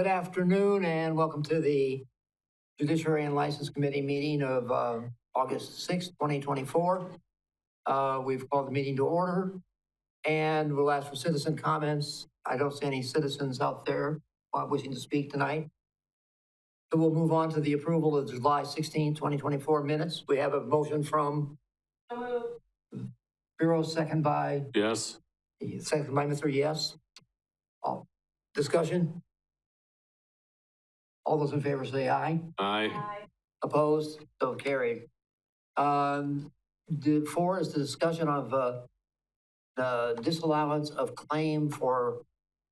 Good afternoon and welcome to the Judiciary and License Committee meeting of August 6th, 2024. We've called the meeting to order and we'll ask for citizen comments. I don't see any citizens out there wishing to speak tonight. So we'll move on to the approval of July 16, 2024 minutes. We have a motion from Bureau, second by Yes. Mr. Yes. Discussion? All those in favor say aye. Aye. Opposed? So carried. 4 is the discussion of the disallowance of claim for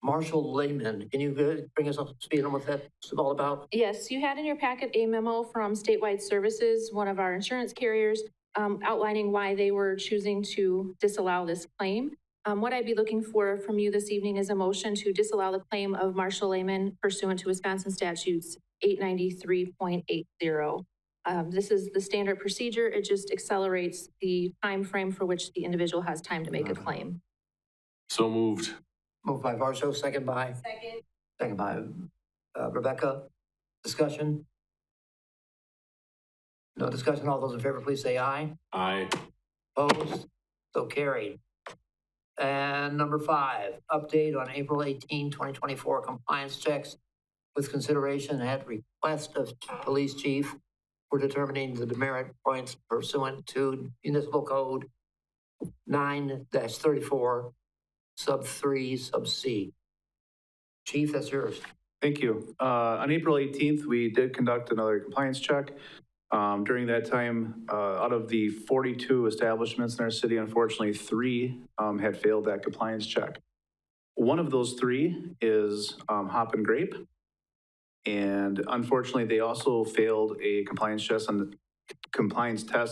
Marshall Lehman. Can you bring us up to speed on what that's all about? Yes, you had in your packet a memo from Statewide Services, one of our insurance carriers, outlining why they were choosing to disallow this claim. What I'd be looking for from you this evening is a motion to disallow the claim of Marshall Lehman pursuant to Wisconsin statutes 893.80. This is the standard procedure. It just accelerates the time frame for which the individual has time to make a claim. So moved. Moved by Varsho, second by Rebecca. Discussion? No discussion. All those in favor, please say aye. Aye. Opposed? So carried. And number 5, update on April 18, 2024 compliance checks with consideration at request of police chief for determining the demerit points pursuant to municipal code 9-34 sub 3 sub C. Chief, that's yours. Thank you. On April 18th, we did conduct another compliance check. During that time, out of the 42 establishments in our city, unfortunately, 3 had failed that compliance check. One of those 3 is Hop and Grape. And unfortunately, they also failed a compliance test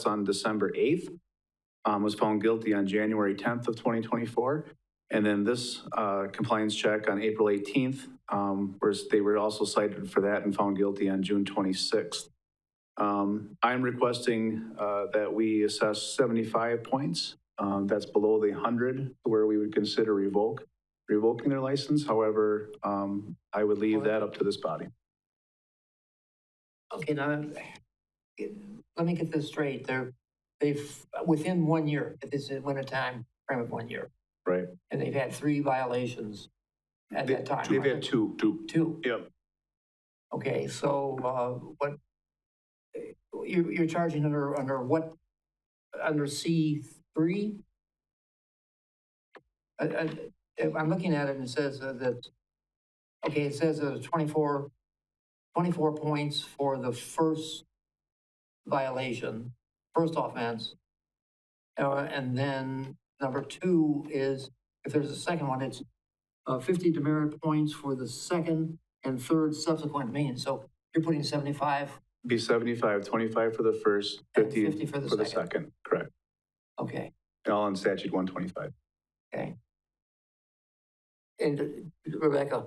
on December 8th, was found guilty on January 10th of 2024. And then this compliance check on April 18th, they were also cited for that and found guilty on June 26th. I'm requesting that we assess 75 points. That's below the 100 where we would consider revoking their license. However, I would leave that up to this body. Okay, now let me get this straight. They've within 1 year, if this is a time frame of 1 year, Right. and they've had 3 violations at that time. They've right? had 2. 2. Yep. Okay, so what you're charging under what? Under C3? I'm looking at it and it says that, okay, it says 24 points for the first violation, first offense. And then number 2 is, if there's a second one, it's 50 demerit points for the second and third subsequent means. So you're putting 75? Be 75, 25 for the first, 50 for the second. Correct. Okay. And all in statute 125. Okay. And Rebecca?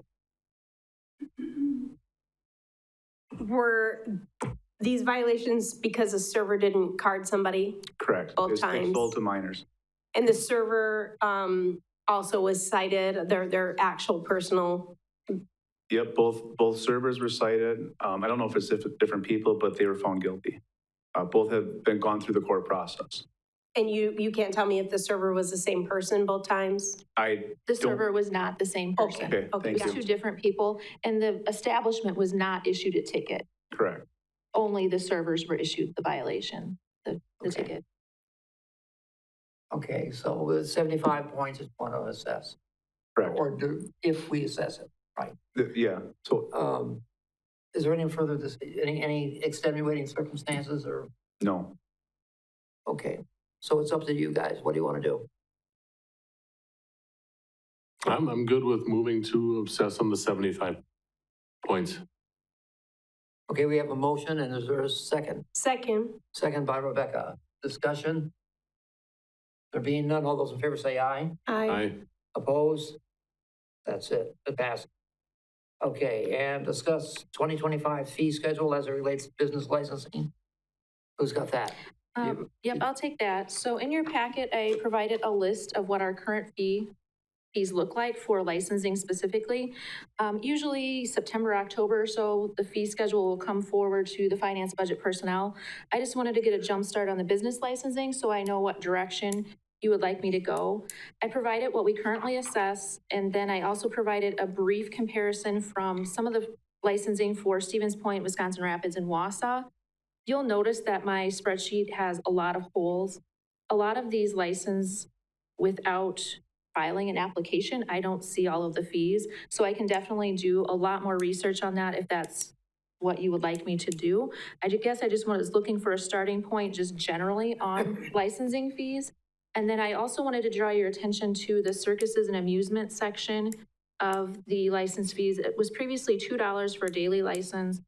Were these violations because the server didn't card somebody? Correct. Both times. It's both to minors. And the server also was cited, their actual personal? Yep, both servers were cited. I don't know if it's different people, but they were found guilty. Both have been gone through the court process. And you can't tell me if the server was the same person both times? The server was not the same person. Okay, thank It's you. 2 different people, and the establishment was not issued a ticket. Correct. Only the servers were issued the violation, the Okay. ticket. Okay, so with 75 points, it's one to assess. Correct. Or if we assess it, right? Yeah, so Is there any further, any extenuating circumstances or? no. Okay, so it's up to you guys. What do you want to do? I'm good with moving to assess on the 75 points. Okay, we have a motion and is there a second? Second. Second by Rebecca. Discussion? There being none, all those in favor say aye. Aye. Opposed? That's it. It passed. Okay, and discuss 2025 fee schedule as it relates to business licensing. Who's got that? Yep, I'll take that. So in your packet, I provided a list of what our current fee fees look like for licensing specifically. Usually September, October or so, the fee schedule will come forward to the finance budget personnel. I just wanted to get a jump start on the business licensing so I know what direction you would like me to go. I provided what we currently assess, and then I also provided a brief comparison from some of the licensing for Stevens Point, Wisconsin Rapids, and Wausau. You'll notice that my spreadsheet has a lot of holes. A lot of these license without filing an application. I don't see all of the fees, so I can definitely do a lot more research on that if that's what you would like me to do. I guess I just was looking for a starting point just generally on licensing fees. And then I also wanted to draw your attention to the circuses and amusement section of the license fees. It was previously $2 for a daily license,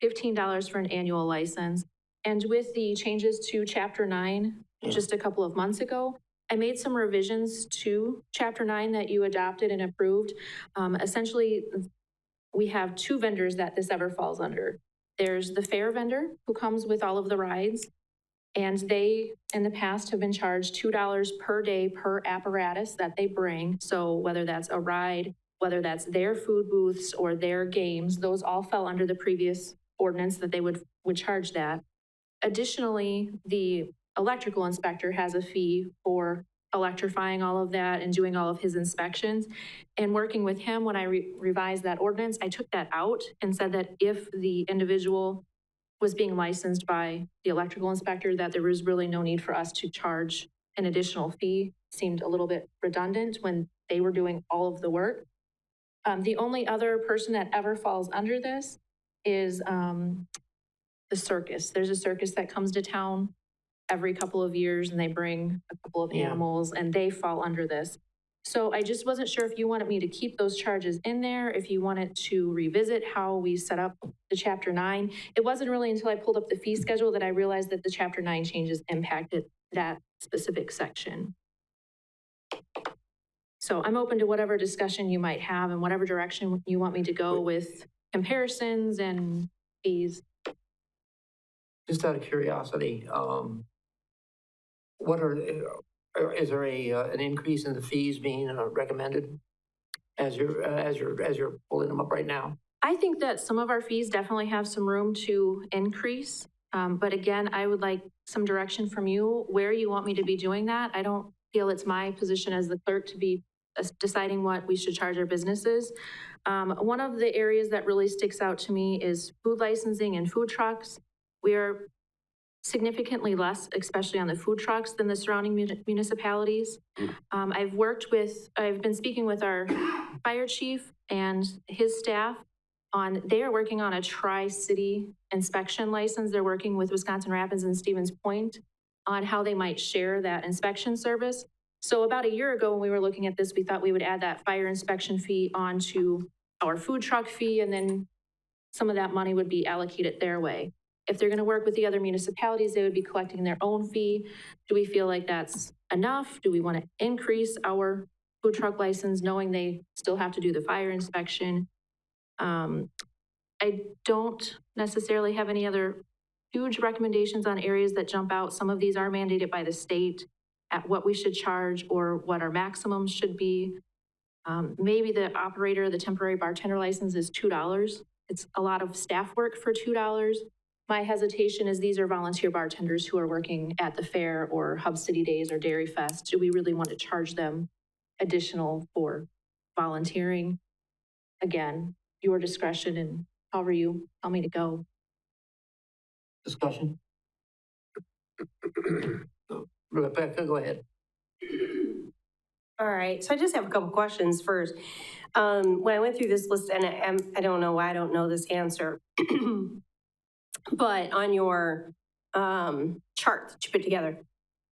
$15 for an annual license. And with the changes to Chapter 9 just a couple of months ago, I made some revisions to Chapter 9 that you adopted and approved. Essentially, we have two vendors that this ever falls under. There's the fair vendor who comes with all of the rides, and they, in the past, have been charged $2 per day per apparatus that they bring. So whether that's a ride, whether that's their food booths or their games, those all fell under the previous ordinance that they would charge that. Additionally, the electrical inspector has a fee for electrifying all of that and doing all of his inspections. And working with him, when I revised that ordinance, I took that out and said that if the individual was being licensed by the electrical inspector, that there was really no need for us to charge an additional fee. Seemed a little bit redundant when they were doing all of the work. The only other person that ever falls under this is the circus. There's a circus that comes to town every couple of years and they bring a couple of animals and they fall under this. So I just wasn't sure if you wanted me to keep those charges in there, if you wanted to revisit how we set up the Chapter 9. It wasn't really until I pulled up the fee schedule that I realized that the Chapter 9 changes impacted that specific section. So I'm open to whatever discussion you might have and whatever direction you want me to go with comparisons and fees. Just out of curiosity, is there an increase in the fees being recommended as you're pulling them up right now? I think that some of our fees definitely have some room to increase. But again, I would like some direction from you where you want me to be doing that. I don't feel it's my position as the clerk to be deciding what we should charge our businesses. One of the areas that really sticks out to me is food licensing and food trucks. We are significantly less, especially on the food trucks, than the surrounding municipalities. I've been speaking with our fire chief and his staff they are working on a tri-city inspection license. They're working with Wisconsin Rapids and Stevens Point on how they might share that inspection service. So about a year ago when we were looking at this, we thought we would add that fire inspection fee onto our food truck fee, and then some of that money would be allocated their way. If they're going to work with the other municipalities, they would be collecting their own fee. Do we feel like that's enough? Do we want to increase our food truck license knowing they still have to do the fire inspection? I don't necessarily have any other huge recommendations on areas that jump out. Some of these are mandated by the state at what we should charge or what our maximums should be. Maybe the operator, the temporary bartender license is $2. It's a lot of staff work for $2. My hesitation is these are volunteer bartenders who are working at the fair or Hub City Days or Dairy Fest. Do we really want to charge them additional for volunteering? Again, your discretion and however you tell me to go. Discussion? Rebecca, go ahead. All right, so I just have a couple questions first. When I went through this list, and I don't know why I don't know this answer, but on your chart that you put together,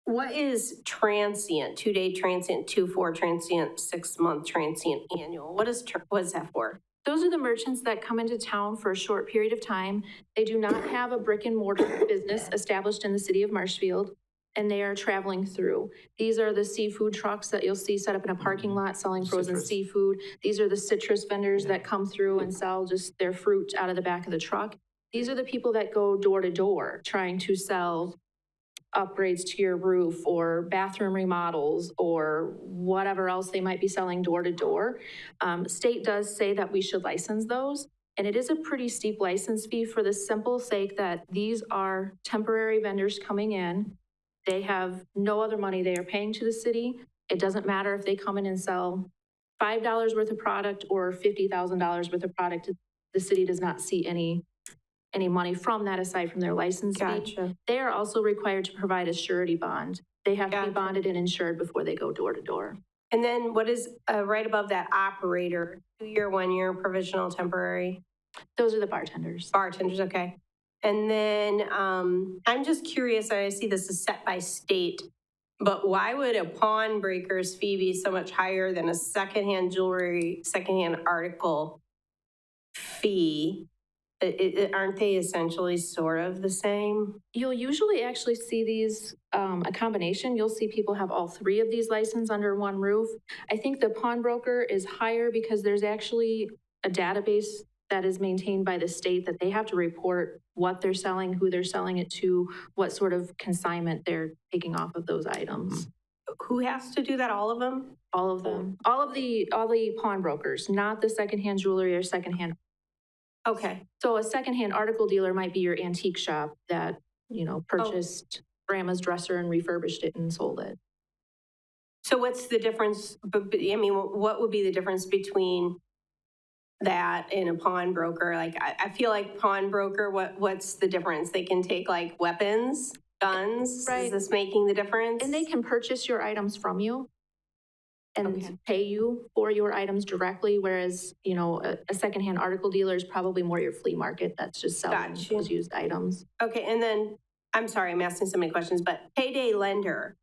what is transient, 2-day transient, 2-4 transient, 6-month transient, annual? What is that for? Those are the merchants that come into town for a short period of time. They do not have a brick and mortar business established in the city of Marshfield, and they are traveling through. These are the seafood trucks that you'll see set up in a parking lot selling frozen seafood. These are the citrus vendors that come through and sell just their fruit out of the back of the truck. These are the people that go door to door trying to sell upgrades to your roof or bathroom remodels or whatever else they might be selling door to door. State does say that we should license those. And it is a pretty steep license fee for the simple sake that these are temporary vendors coming in. They have no other money they are paying to the city. It doesn't matter if they come in and sell $5 worth of product or $50,000 worth of product. The city does not see any money from that aside from their license fee. Gotcha. They are also required to provide a surety bond. They have to be Gotcha. bonded and insured before they go door to door. And then what is, right above that, operator, 2-year, 1-year, provisional, temporary? Those are the bartenders. Bartenders, okay. And then I'm just curious, I see this is set by state, but why would a pawn breaker's fee be so much higher than a secondhand jewelry, secondhand article fee? Aren't they essentially sort of the same? You'll usually actually see these, a combination. You'll see people have all three of these licenses under one roof. I think the pawnbroker is higher because there's actually a database that is maintained by the state that they have to report what they're selling, who they're selling it to, what sort of consignment they're taking off of those items. Who has to do that, all of them? All of them, all the pawnbrokers, not the secondhand jewelry or secondhand. Okay, So a secondhand article dealer might be your antique shop that, purchased grandma's dresser and refurbished it and sold it. so what's the difference, I mean, what would be the difference between that and a pawnbroker? Like, I feel like pawnbroker, what's the difference? They can take like weapons, guns? Right. Is this making the difference? And they can purchase your items from you and Okay. pay you for your items directly, whereas, a secondhand article dealer is probably more your flea market that's just selling Gotcha. those used items. Okay, and then, I'm sorry, I'm asking so many questions, but payday lender,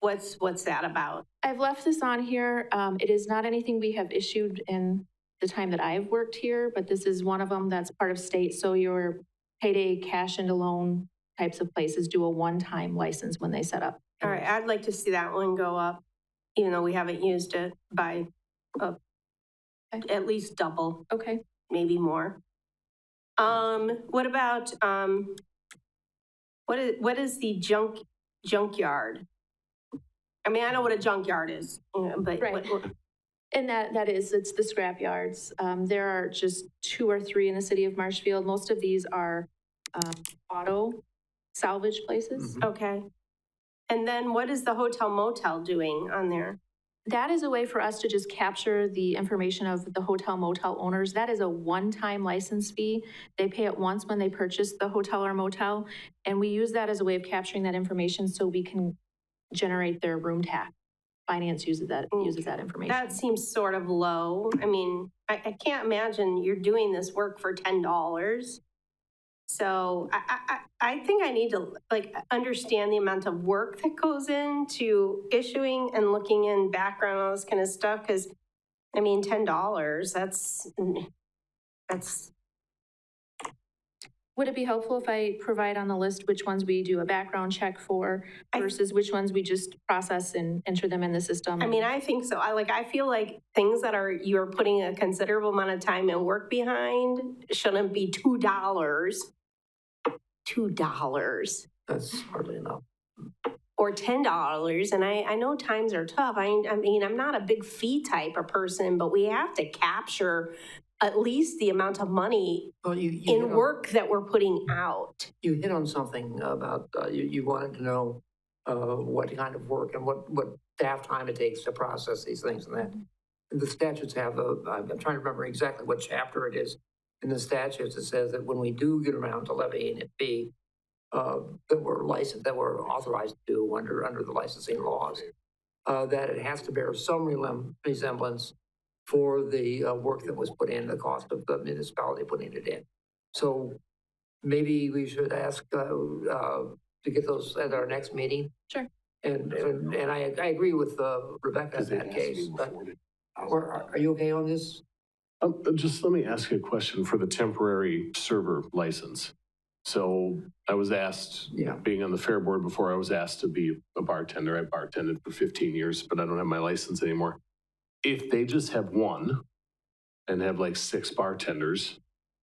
what's that about? I've left this on here. It is not anything we have issued in the time that I've worked here, but this is one of them that's part of state. So your payday cash into loan types of places do a one-time license when they set up. All right, I'd like to see that one go up, even though we haven't used it by at least double, Okay. maybe more. What about, what is the junkyard? I mean, I know what a junkyard is, but Right. And it's the scrap yards. There are just 2 or 3 in the city of Marshfield. Most of these are auto salvage places. okay. And then what is the hotel motel doing on there? That is a way for us to just capture the information of the hotel motel owners. That is a one-time license fee. They pay it once when they purchase the hotel or motel. And we use that as a way of capturing that information so we can generate their room tax. Finance uses that information. That seems sort of low. I mean, I can't imagine you're doing this work for $10. So I think I need to understand the amount of work that goes into issuing and looking in background, all this kind of stuff. Because I mean, $10, that's. Would it be helpful if I provide on the list which ones we do a background check for versus which ones we just process and enter them in the system? I mean, I think so. I feel like things that you're putting a considerable amount of time and work behind shouldn't be $2. $2. That's hardly enough. Or $10. And I know times are tough. I mean, I'm not a big fee type of person, but we have to capture at least the amount of money Well, in work that we're putting out. You hit on something about, you wanted to know what kind of work and what staff time it takes to process these things and that. And the statutes have I'm trying to remember exactly what chapter it is. In the statutes, it says that when we do get around to levying a fee, that we're licensed, that we're authorized to do under the licensing laws, that it has to bear some resemblance for the work that was put in, the cost of the municipality putting it in. So maybe we should ask to get those at our next meeting. Sure. And I agree with Rebecca in that case, but are you okay on this? Just let me ask you a question for the temporary server license. So I was asked, Yeah. being on the fair board before, I was asked to be a bartender. I bartended for 15 years, but I don't have my license anymore. If they just have one and have like 6 bartenders,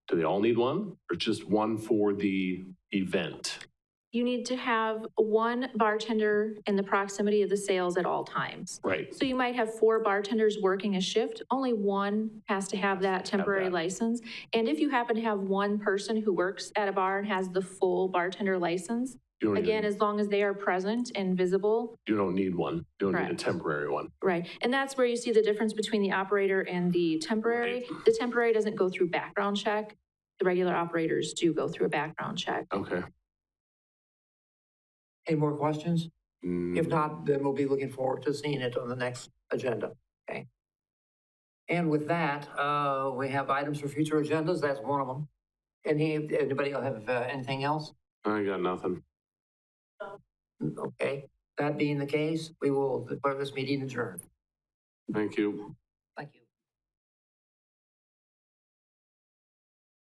do they all need one or just one for the event? You need to have one bartender in the proximity of the sales at all times. Right. So you might have 4 bartenders working a shift, only one has to have that temporary that. license. And if you happen to have one person who works at a bar and has the full bartender license, You don't again, even- as long as they are present and visible, You don't need one. You don't need a Correct. temporary one. right? And that's where you see the difference between the operator and the temporary. The temporary doesn't go through background check. The regular operators do go through a background check. Okay. Any more questions? Mm, If not, then we'll be looking forward to seeing it on the next agenda, okay? And with that, we have items for future agendas, that's one of them. Anybody have anything else? I got nothing. Okay, that being the case, we will declare this meeting adjourned. Thank you.